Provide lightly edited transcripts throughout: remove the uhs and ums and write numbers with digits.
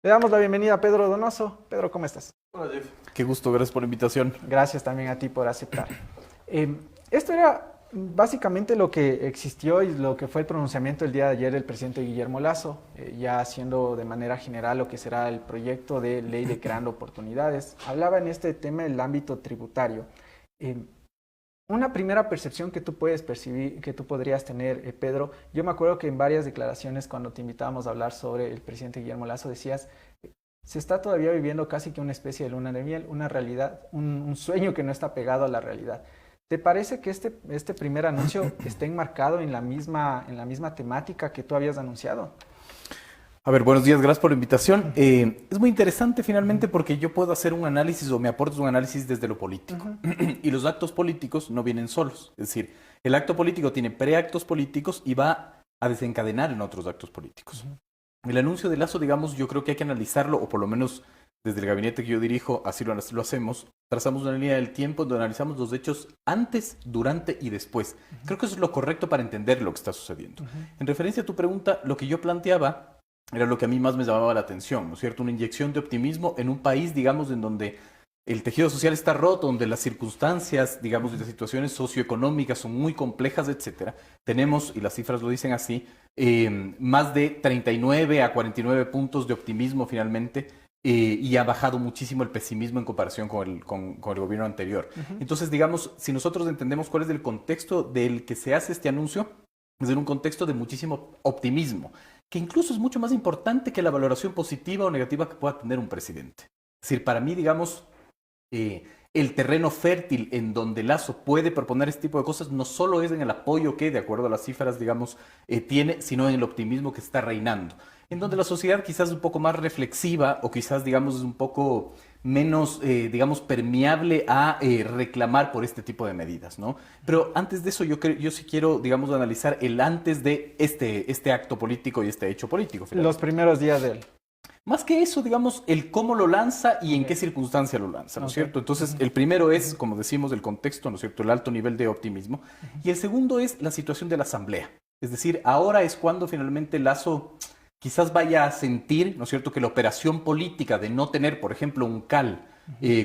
Le damos la bienvenida a Pedro Donoso. Pedro, ¿cómo estás? Hola Jeff. Qué gusto, gracias por la invitación. Gracias también a ti por aceptar. Esto era básicamente lo que existió y lo que fue el pronunciamiento el día de ayer del presidente Guillermo Lasso, ya haciendo de manera general lo que será el proyecto de ley de creando oportunidades. Hablaba en este tema del ámbito tributario. Eh, una primera percepción que tú puedes percibir, que tú podrías tener, Pedro, yo me acuerdo que en varias declaraciones cuando te invitábamos a hablar sobre el presidente Guillermo Lasso decías, se está todavía viviendo casi que una especie de luna de miel, una realidad, un sueño que no está pegado a la realidad. ¿Te parece que este primer anuncio esté enmarcado en la misma temática que tú habías anunciado? A ver, buenos días, gracias por la invitación. Es muy interesante finalmente porque yo puedo hacer un análisis o me aportas un análisis desde lo político. Y los actos políticos no vienen solos. Es decir, el acto político tiene preactos políticos y va a desencadenar en otros actos políticos. El anuncio de Lasso, digamos, yo creo que hay que analizarlo, o por lo menos desde el gabinete que yo dirijo, así lo hacemos. Trazamos una línea del tiempo donde analizamos los hechos antes, durante y después. Creo que eso es lo correcto para entender lo que está sucediendo. En referencia a tu pregunta, lo que yo planteaba era lo que a mí más me llamaba la atención, ¿no es cierto? Una inyección de optimismo en un país, digamos, en donde el tejido social está roto, donde las circunstancias, digamos, y las situaciones socioeconómicas son muy complejas, etcétera. Tenemos, y las cifras lo dicen así, más de 39 a 49 puntos de optimismo finalmente, y ha bajado muchísimo el pesimismo en comparación con el gobierno anterior. Entonces, digamos, si nosotros entendemos cuál es el contexto del que se hace este anuncio, es en un contexto de muchísimo optimismo, que incluso es mucho más importante que la valoración positiva o negativa que pueda tener un presidente. Es decir, para mí, digamos, el terreno fértil en donde Lasso puede proponer este tipo de cosas no solo es en el apoyo que, de acuerdo a las cifras, digamos, tiene, sino en el optimismo que está reinando. En donde la sociedad quizás es un poco más reflexiva o quizás, digamos, es un poco menos, digamos, permeable a reclamar por este tipo de medidas, ¿no? Pero antes de eso, yo sí quiero, digamos, analizar el antes de este acto político y este hecho político. Finalmente. Los primeros días de él. Más que eso, digamos, el cómo lo lanza y en qué circunstancia lo lanza, ¿no es cierto? Entonces, el primero es, como decimos, el contexto, ¿no es cierto?, el alto nivel de optimismo. Y el segundo es la situación de la Asamblea. Es decir, ahora es cuando finalmente Lasso quizás vaya a sentir, ¿no es cierto?, que la operación política de no tener, por ejemplo, un CAL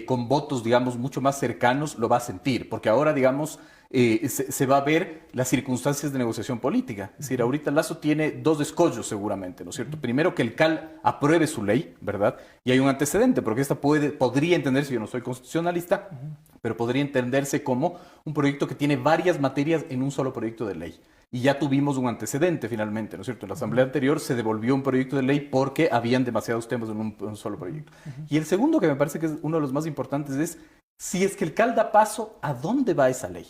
con votos, digamos, mucho más cercanos, lo va a sentir. Porque ahora, digamos, se va a ver las circunstancias de negociación política. Es decir, ahorita Lasso tiene dos escollos seguramente, ¿no es cierto? Primero, que el CAL apruebe su ley, ¿verdad? Y hay un antecedente, porque esta podría entenderse, yo no soy constitucionalista, pero podría entenderse como un proyecto que tiene varias materias en un solo proyecto de ley. Y ya tuvimos un antecedente finalmente, ¿no es cierto? En la asamblea anterior se devolvió un proyecto de ley porque habían demasiados temas en un solo proyecto. Y el segundo, que me parece que es uno de los más importantes, es si es que el CAL da paso, ¿a dónde va esa ley?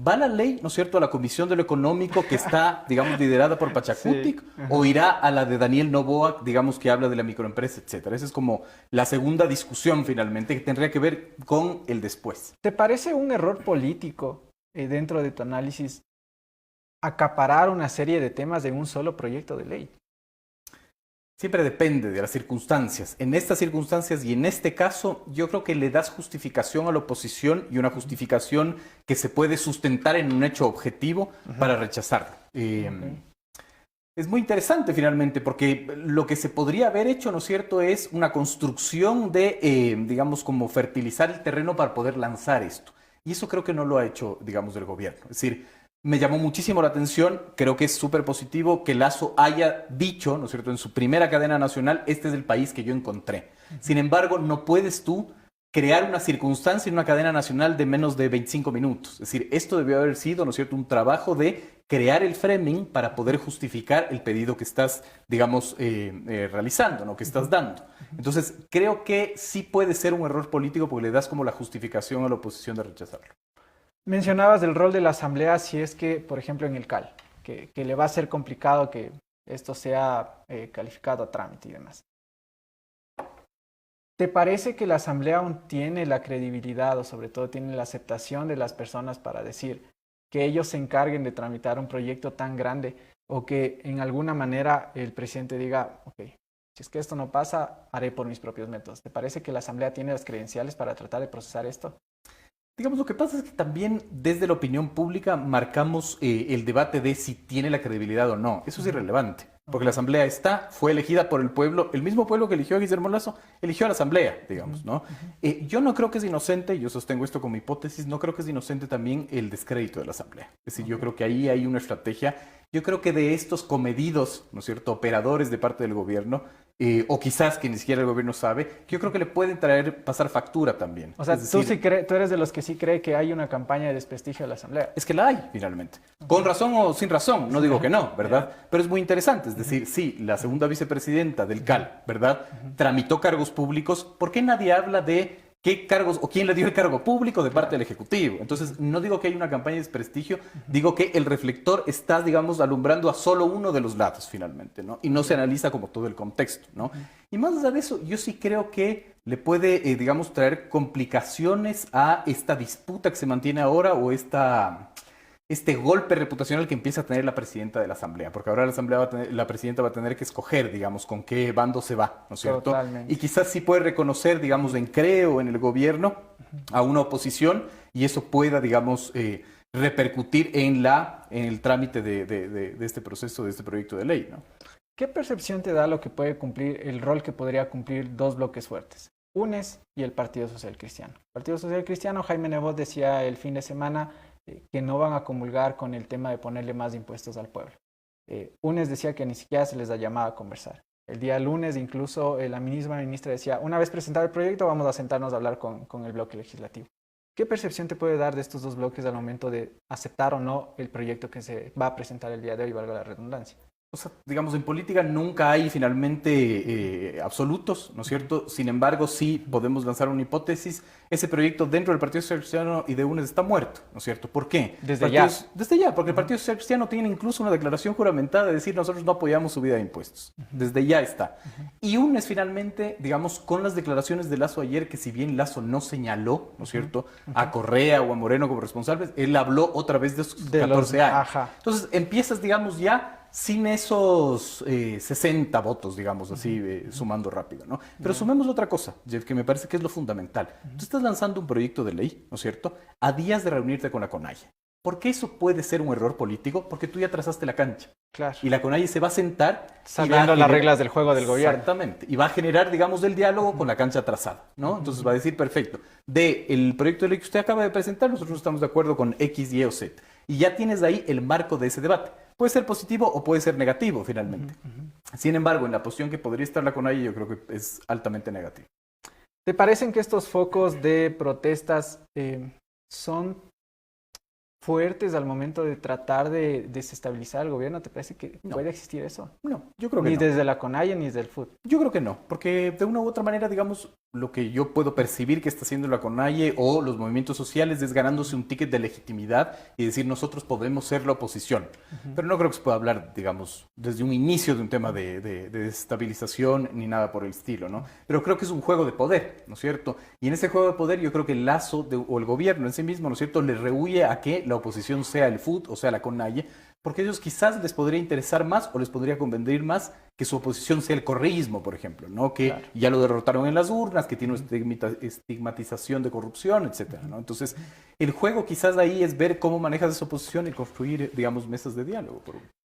¿Va la ley, ¿no es cierto?, a la Comisión de lo Económico que está, digamos, liderada por Pachacutic, sí, o irá a la de Daniel Noboa, digamos, que habla de la microempresa, etcétera? Esa es como la segunda discusión finalmente que tendría que ver con el después. ¿Te parece un error político dentro de tu análisis acaparar una serie de temas de un solo proyecto de ley? Siempre depende de las circunstancias. En estas circunstancias y en este caso, yo creo que le das justificación a la oposición y una justificación que se puede sustentar en un hecho objetivo para rechazarlo. Es muy interesante finalmente porque lo que se podría haber hecho, ¿no es cierto?, es una construcción de, digamos, como fertilizar el terreno para poder lanzar esto. Y eso creo que no lo ha hecho, digamos, el gobierno. Es decir, me llamó muchísimo la atención, creo que es súper positivo que Lasso haya dicho, ¿no es cierto?, en su primera cadena nacional, este es el país que yo encontré. Sin embargo, no puedes tú crear una circunstancia en una cadena nacional de menos de 25 minutos. Es decir, esto debió haber sido, ¿no es cierto?, un trabajo de crear el framing para poder justificar el pedido que estás, digamos, realizando, ¿no?, que estás dando. Entonces, creo que sí puede ser un error político porque le das como la justificación a la oposición de rechazarlo. Mencionabas el rol de la Asamblea si es que, por ejemplo, en el CAL, que le va a ser complicado que esto sea calificado a trámite y demás. ¿Te parece que la Asamblea aún tiene la credibilidad o sobre todo tiene la aceptación de las personas para decir que ellos se encarguen de tramitar un proyecto tan grande o que en alguna manera el presidente diga, ok, si es que esto no pasa, haré por mis propios métodos? ¿Te parece que la Asamblea tiene las credenciales para tratar de procesar esto? Digamos, lo que pasa es que también desde la opinión pública marcamos el debate de si tiene la credibilidad o no. Eso es irrelevante. Porque la Asamblea fue elegida por el pueblo, el mismo pueblo que eligió a Guillermo Lasso, eligió a la Asamblea, digamos, ¿no? Yo no creo que es inocente, yo sostengo esto como hipótesis, no creo que es inocente también el descrédito de la Asamblea. Es decir, yo creo que ahí hay una estrategia, yo creo que de estos comedidos, ¿no es cierto?, operadores de parte del gobierno, o quizás que ni siquiera el gobierno sabe, que yo creo que le pueden pasar factura también. O sea, es decir, tú eres de los que sí cree que hay una campaña de desprestigio de la Asamblea. es que la hay, finalmente. Con razón o sin razón, no digo que no, ¿verdad? Pero es muy interesante, es decir, sí, la segunda vicepresidenta del CAL, ¿verdad? Tramitó cargos públicos, ¿por qué nadie habla de qué cargos o quién le dio el cargo público de parte del Ejecutivo? Entonces, no digo que hay una campaña de desprestigio, digo que el reflector está, digamos, alumbrando a solo uno de los lados, finalmente, ¿no? Y no se analiza como todo el contexto, ¿no? Y más allá de eso, yo sí creo que le puede, digamos, traer complicaciones a esta disputa que se mantiene ahora o este golpe reputacional que empieza a tener la presidenta de la Asamblea, porque ahora la presidenta va a tener que escoger, digamos, con qué bando se va, ¿no es cierto? Totalmente. Y quizás sí puede reconocer, digamos, en creo en el gobierno a una oposición y eso pueda, digamos, repercutir en el trámite de este proceso, de este proyecto de ley, ¿no? ¿Qué percepción te da lo que puede cumplir, el rol que podría cumplir dos bloques fuertes? UNES y el Partido Social Cristiano. El Partido Social Cristiano, Jaime Nebot decía el fin de semana que no van a comulgar con el tema de ponerle más impuestos al pueblo. UNES decía que ni siquiera se les ha llamado a conversar. El día lunes incluso la misma ministra decía, una vez presentado el proyecto vamos a sentarnos a hablar con el bloque legislativo. ¿Qué percepción te puede dar de estos dos bloques al momento de aceptar o no el proyecto que se va a presentar el día de hoy, valga la redundancia? O sea, digamos, en política nunca hay finalmente absolutos, ¿no es cierto? Sin embargo, sí podemos lanzar una hipótesis. Ese proyecto dentro del Partido Social Cristiano y de UNES está muerto, ¿no es cierto? ¿Por qué? Desde ya, porque el Partido Social Cristiano tiene incluso una declaración juramentada de decir nosotros no apoyamos subida de impuestos. Desde ya está. Y UNES finalmente, digamos, con las declaraciones de Lasso ayer, que si bien Lasso no señaló, ¿no es cierto?, a Correa o a Moreno como responsables, él habló otra vez de sus 14 años. Ajá. Entonces empiezas, digamos, ya sin esos 60 votos, digamos así, sumando rápido, ¿no? Pero sumemos otra cosa, Jeff, que me parece que es lo fundamental. Tú estás lanzando un proyecto de ley, ¿no es cierto?, a días de reunirte con la CONAIE. ¿Por qué eso puede ser un error político? Porque tú ya trazaste la cancha. Claro. Y la CONAIE se va a sentar sabiendo las reglas del juego del gobierno. Exactamente. Y va a generar, digamos, el diálogo con la cancha trazada, ¿no? Entonces va a decir, perfecto, el proyecto de ley que usted acaba de presentar, nosotros estamos de acuerdo con X, Y o Z. Y ya tienes ahí el marco de ese debate. Puede ser positivo o puede ser negativo, finalmente. Sin embargo, en la posición que podría estar la CONAIE, yo creo que es altamente negativo. ¿Te parecen que estos focos de protestas son fuertes al momento de tratar de desestabilizar al gobierno? ¿Te parece que puede existir eso? No, yo creo que ni no. Ni desde la CONAIE ni desde el FUT. Yo creo que no, porque de una u otra manera, digamos, lo que yo puedo percibir que está haciendo la CONAIE o los movimientos sociales es ganándose un ticket de legitimidad y decir nosotros podemos ser la oposición. Pero no creo que se pueda hablar, digamos, desde un inicio de un tema de desestabilización ni nada por el estilo, ¿no? Pero creo que es un juego de poder, ¿no es cierto? Y en ese juego de poder yo creo que el Lasso o el gobierno en sí mismo, ¿no es cierto?, le rehúye a que la oposición sea el FUT o sea la CONAIE, porque a ellos quizás les podría interesar más o les podría convenir más que su oposición sea el correísmo, por ejemplo, ¿no? Que ya lo derrotaron en las urnas, que tiene una estigmatización de corrupción, etcétera, ¿no? Entonces, el juego quizás ahí es ver cómo manejas esa oposición y construir, digamos, mesas de diálogo.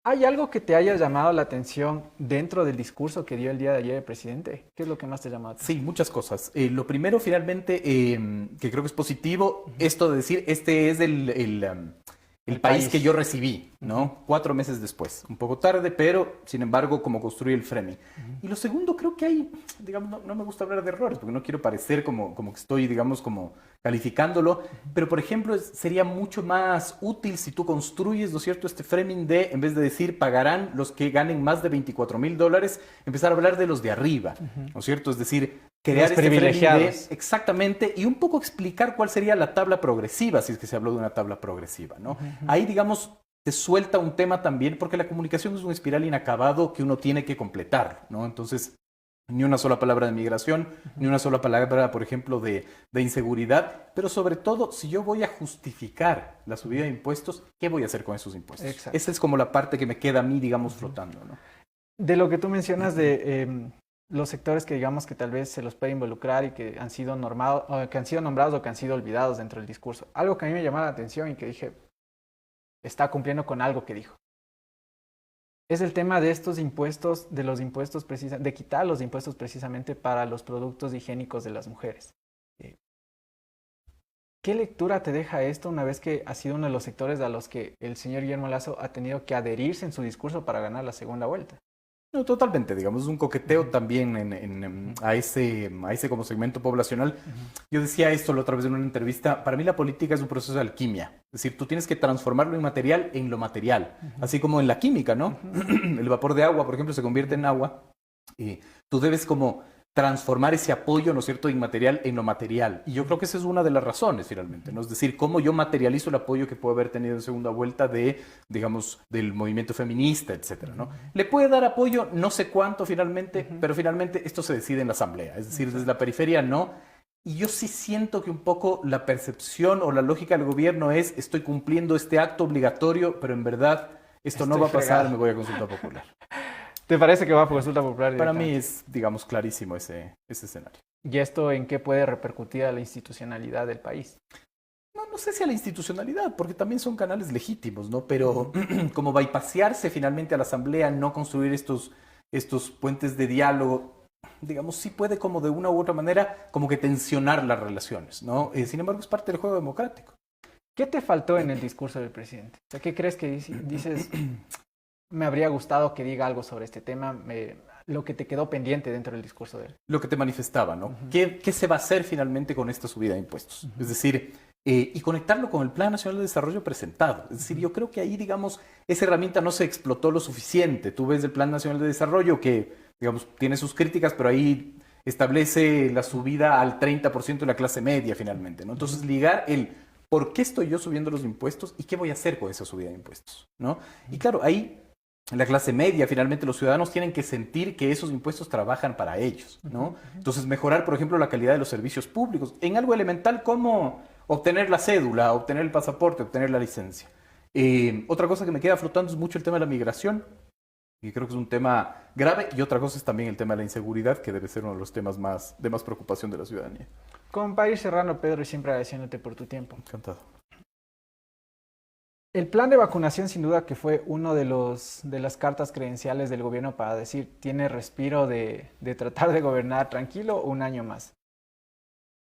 ¿Hay algo que te haya llamado la atención dentro del discurso que dio el día de ayer el presidente? ¿Qué es lo que más te llamó la atención? Sí, muchas cosas. Lo primero, finalmente, que creo que es positivo, esto de decir, este es el país que yo recibí, ¿no? 4 meses después. Un poco tarde, pero, sin embargo, como construye el framing. Y lo segundo, creo que hay, digamos, no me gusta hablar de errores, porque no quiero parecer como que estoy, digamos, como calificándolo, pero, por ejemplo, sería mucho más útil si tú construyes, ¿no es cierto?, este framing de, en vez de decir, pagarán los que ganen más de $24,000, empezar a hablar de los de arriba, ¿no es cierto? Es decir, crear los privilegiados. Exactamente, y un poco explicar cuál sería la tabla progresiva, si es que se habló de una tabla progresiva, ¿no? Ahí, digamos, te suelta un tema también, porque la comunicación es un espiral inacabado que uno tiene que completar, ¿no? Entonces, ni una sola palabra de migración, ni una sola palabra, por ejemplo, de inseguridad, pero sobre todo, si yo voy a justificar la subida de impuestos, ¿qué voy a hacer con esos impuestos? Exacto. Esa es como la parte que me queda a mí, digamos, flotando, ¿no? De lo que tú mencionas de los sectores que digamos que tal vez se los puede involucrar y que han sido nombrados o que han sido olvidados dentro del discurso. Algo que a mí me llamó la atención y que dije, está cumpliendo con algo que dijo. es el tema de estos impuestos, de los impuestos de quitar los impuestos precisamente para los productos higiénicos de las mujeres. ¿Qué lectura te deja esto una vez que ha sido uno de los sectores a los que el señor Guillermo Lasso ha tenido que adherirse en su discurso para ganar la segunda vuelta? No, totalmente, digamos, es un coqueteo también a ese como segmento poblacional. Yo decía esto la otra vez en una entrevista, para mí la política es un proceso de alquimia, es decir, tú tienes que transformar lo inmaterial en lo material, así como en la química, ¿no? El vapor de agua, por ejemplo, se convierte en agua y tú debes como transformar ese apoyo, ¿no es cierto?, inmaterial en lo material. Y yo creo que esa es una de las razones, finalmente, ¿no? Es decir, cómo yo materializo el apoyo que puedo haber tenido en segunda vuelta de, digamos, del movimiento feminista, etcétera, ¿no? Le puede dar apoyo, no sé cuánto finalmente, pero finalmente esto se decide en la asamblea. Es decir, desde la periferia no. Y yo sí siento que un poco la percepción o la lógica del gobierno es, estoy cumpliendo este acto obligatorio, pero en verdad esto no va a pasar, me voy a consulta popular. ¿Te parece que va a consulta popular? Para mí es, digamos, clarísimo ese escenario. ¿Y esto en qué puede repercutir a la institucionalidad del país? No sé si a la institucionalidad, porque también son canales legítimos, ¿no? Pero como bypasearse finalmente a la asamblea, no construir estos puentes de diálogo, digamos, sí puede como de una u otra manera como que tensionar las relaciones, ¿no? Sin embargo, es parte del juego democrático. ¿Qué te faltó en el discurso del presidente? O sea, ¿qué crees que dices? Me habría gustado que diga algo sobre este tema, lo que te quedó pendiente dentro del discurso de él. Lo que te manifestaba, ¿no? ¿Qué se va a hacer finalmente con esta subida de impuestos? Es decir, y conectarlo con el Plan Nacional de Desarrollo presentado. Es decir, yo creo que ahí, digamos, esa herramienta no se explotó lo suficiente. Tú ves el Plan Nacional de Desarrollo que, digamos, tiene sus críticas, pero ahí establece la subida al 30% de la clase media finalmente, ¿no? Entonces, ligar el por qué estoy yo subiendo los impuestos y qué voy a hacer con esa subida de impuestos, ¿no? Y claro, ahí la clase media, finalmente los ciudadanos tienen que sentir que esos impuestos trabajan para ellos, ¿no? Entonces, mejorar, por ejemplo, la calidad de los servicios públicos en algo elemental como obtener la cédula, obtener el pasaporte, obtener la licencia. Otra cosa que me queda flotando es mucho el tema de la migración, y creo que es un tema grave, y otra cosa es también el tema de la inseguridad, que debe ser uno de los temas de más preocupación de la ciudadanía. Como para ir cerrando, Pedro, y siempre agradeciéndote por tu tiempo. Encantado. El plan de vacunación, sin duda, que fue uno de las cartas credenciales del gobierno para decir, tiene respiro de tratar de gobernar tranquilo un año más.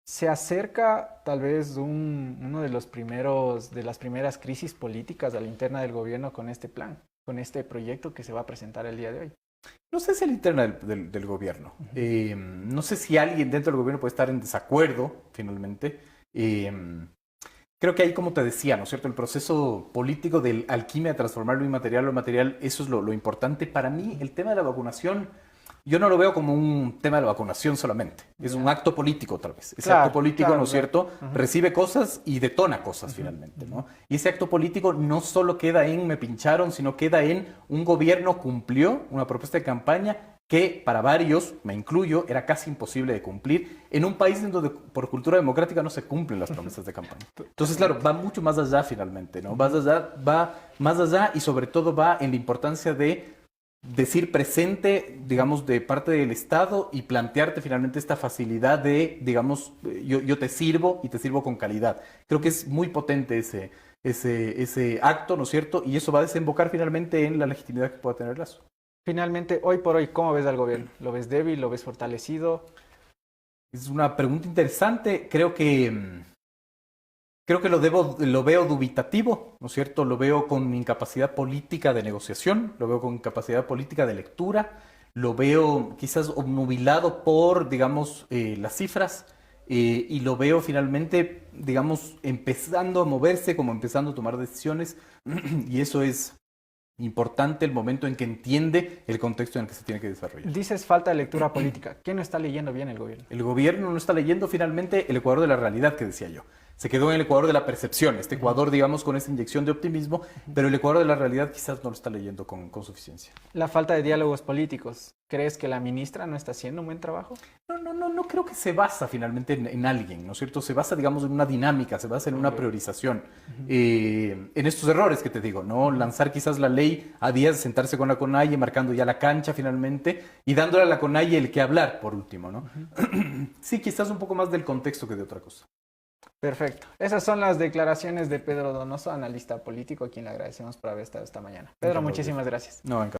Se acerca tal vez uno de las primeras crisis políticas a la interna del gobierno con este plan, con este proyecto que se va a presentar el día de hoy. No sé si a la interna del gobierno. No sé si alguien dentro del gobierno puede estar en desacuerdo, finalmente. Creo que ahí, como te decía, ¿no es cierto? El proceso político del alquimia, transformar lo inmaterial lo material, eso es lo importante. Para mí, el tema de la vacunación, yo no lo veo como un tema de la vacunación solamente. Es un acto político, tal vez. Ese acto político, ¿no es cierto? Recibe cosas y detona cosas, finalmente, ¿no? Y ese acto político no solo queda en me pincharon, sino queda en un gobierno cumplió una propuesta de campaña que para varios, me incluyo, era casi imposible de cumplir en un país en donde por cultura democrática no se cumplen las promesas de campaña. Entonces, claro, va mucho más allá finalmente, ¿no? Va más allá y sobre todo va en la importancia de decir presente, digamos, de parte del Estado y plantearte finalmente esta facilidad de, digamos, yo te sirvo y te sirvo con calidad. Creo que es muy potente ese acto, ¿no es cierto? Y eso va a desembocar finalmente en la legitimidad que pueda tener Lasso. Finalmente, hoy por hoy, ¿cómo ves al gobierno? ¿Lo ves débil? ¿Lo ves fortalecido? Es una pregunta interesante. Creo que lo veo dubitativo, ¿no es cierto? Lo veo con incapacidad política de negociación, lo veo con incapacidad política de lectura, lo veo quizás obnubilado por, digamos, las cifras y lo veo finalmente, digamos, empezando a moverse, como empezando a tomar decisiones y eso es importante el momento en que entiende el contexto en el que se tiene que desarrollar. Dices falta de lectura política. ¿Quién no está leyendo bien el gobierno? El gobierno no está leyendo finalmente el Ecuador de la realidad que decía yo. Se quedó en el Ecuador de la percepción, este Ecuador, digamos, con esa inyección de optimismo, pero el Ecuador de la realidad quizás no lo está leyendo con suficiencia. La falta de diálogos políticos. ¿Crees que la ministra no está haciendo un buen trabajo? No creo que se basa finalmente en alguien, ¿no es cierto? Se basa, digamos, en una dinámica, se basa en una priorización. En estos errores que te digo, ¿no? Lanzar quizás la ley a días, sentarse con la CONAIE, marcando ya la cancha finalmente y dándole a la CONAIE el que hablar, por último, ¿no? Sí, quizás un poco más del contexto que de otra cosa. Perfecto. Esas son las declaraciones de Pedro Donoso, analista político, a quien le agradecemos por haber estado esta mañana. Pedro, muchísimas gracias. No, encantado.